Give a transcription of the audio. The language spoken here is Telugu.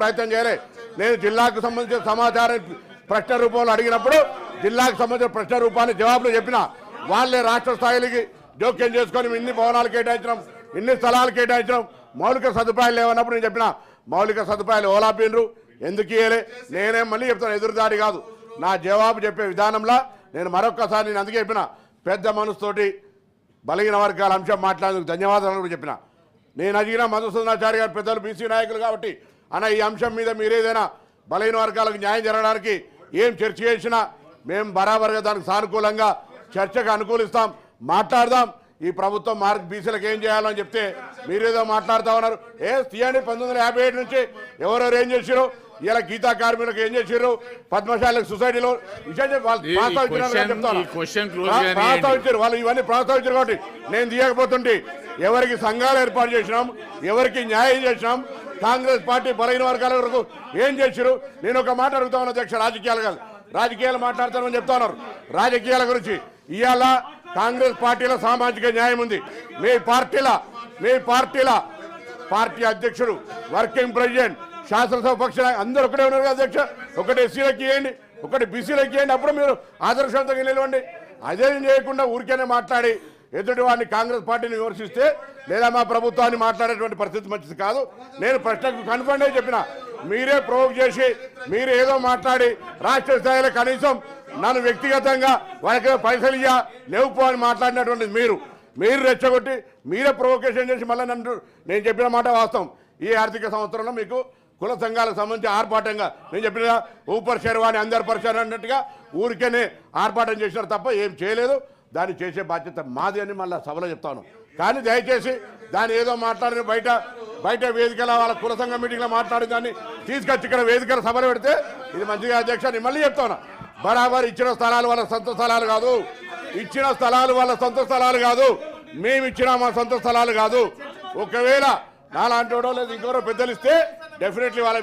ప్రయత్నం చేయలే. నేను జిల్లాకు సంబంధించిన సమాచారం ప్రశ్న రూపంలో అడిగినప్పుడు జిల్లాకు సంబంధించిన ప్రశ్న రూపాన్ని జవాబులు చెప్పిన వాళ్ళే రాష్ట్ర స్థాయికి జోక్యం చేసుకొని ఇన్ని భవనాలు కేటాయించడం, ఇన్ని స్థలాలు కేటాయించడం, మౌలిక సదుపాయాలు లేవన్నప్పుడు నేను చెప్పిన మౌలిక సదుపాయాలు ఓలాపిన్రు ఎందుకు ఇయ్యలే. నేనేం మళ్ళీ చెప్తాను, ఎదురుదాడి కాదు, నా జవాబు చెప్పే విధానంలో నేను మరొక్కసారి నేను అందుకే చెప్పిన పెద్ద మనసుతోటి బలహీన వర్గాల అంశం మాట్లాడేందుకు ధన్యవాదాలు కూడా చెప్పిన. నేను అడిగిన మధుసూదనాచారి గారు పెద్దలు బీసీ నాయకులు కాబట్టి అన్న ఈ అంశం మీద మీరేదైనా బలహీన వర్గాలకు న్యాయం జరగడానికి ఏం చర్చ చేసినా మేము బరాబర్గా దానికి సానుకూలంగా చర్చకు అనుకూలిస్తాం, మాట్లాడదాం. ఈ ప్రభుత్వం బీసీలకు ఏం చేయాలని చెప్తే మీరేదో మాట్లాడుతూ ఉన్నారు. తీయండి 1957 నుంచి ఎవరెవరు ఏం చేశారు, ఇలా గీతా కార్మికులకు ఏం చేశారు, పద్మశాలకు సొసైటీలో ప్రస్తావించారు వాళ్ళు, ఇవన్నీ ప్రస్తావించారు. కాబట్టి నేను తీయకపోతుంటే ఎవరికి సంఘాలు ఏర్పాటు చేసినాం, ఎవరికి న్యాయం చేసినాం, కాంగ్రెస్ పార్టీ బలహీన వర్గాల వరకు ఏం చేశారు. నేను ఒక మాట అడుగుతా ఉన్నా అధ్యక్ష, రాజకీయాలు కాదు, రాజకీయాలు మాట్లాడతామని చెప్తా ఉన్నారు. రాజకీయాల గురించి ఇవాళ కాంగ్రెస్ పార్టీలో సామాజిక న్యాయం ఉంది. మీ పార్టీల పార్టీ అధ్యక్షుడు, వర్కింగ్ ప్రెసిడెంట్, శాసనసభ పక్ష అందరూ ఒకటే ఉన్నారు కదా అధ్యక్ష. ఒకటి ఎస్సీలకు ఇవ్వండి, ఒకటి బీసీలకు ఇవ్వండి, అప్పుడు మీరు ఆదర్శవంతంగా నిలవండి. అదేం చేయకుండా ఊరికేనే మాట్లాడి ఎదుటి వాడిని కాంగ్రెస్ పార్టీని విమర్శిస్తే లేదా మా ప్రభుత్వాన్ని మాట్లాడేటువంటి పరిస్థితి మంచిది కాదు. నేను ప్రశ్నకు కన్ఫర్మ్ అయి చెప్పిన, మీరే ప్రొవోక్ చేసి మీరు ఏదో మాట్లాడి రాష్ట్ర స్థాయిలో కనీసం నన్ను వ్యక్తిగతంగా వాళ్ళకి పైసలు ఇయ్యా లేవుపో అని మాట్లాడినటువంటి మీరు రెచ్చగొట్టి మీరే ప్రొవోకేషన్ చేసి మళ్ళీ నేను చెప్పిన మాట వాస్తవం. ఈ ఆర్థిక సంవత్సరంలో మీకు కుల సంఘాలకు సంబంధించి ఆర్భాటంగా నేను చెప్పిన ఊపర్ శర్వాణి అందరు పరిచయం అన్నట్టుగా ఊరికేనే ఆర్భాటం చేసినారు తప్ప ఏం చేయలేదు. దాన్ని చేసే బాధ్యత మాది అని మళ్ళీ సభలో చెప్తాను. కానీ దయచేసి దాన్ని ఏదో మాట్లాడిన బయట వేదికల వాళ్ళ కుల సంఘ మీటింగ్లో మాట్లాడిన దాన్ని తీసుకొచ్చి ఇక్కడ వేదికల సభలో పెడితే ఇది మంచిగా అధ్యక్ష. నేను మళ్ళీ చెప్తాను, బరాబర్ ఇచ్చిన స్థలాలు వాళ్ళ సొంత స్థలాలు కాదు, ఇచ్చిన స్థలాలు వాళ్ళ సొంత స్థలాలు కాదు, మేము ఇచ్చిన మా సొంత స్థలాలు కాదు. ఒకవేళ నాలాంటి వాడో లేదు ఇంకెవరో పెద్దలు ఇస్తే డెఫినెట్లీ వాళ్ళ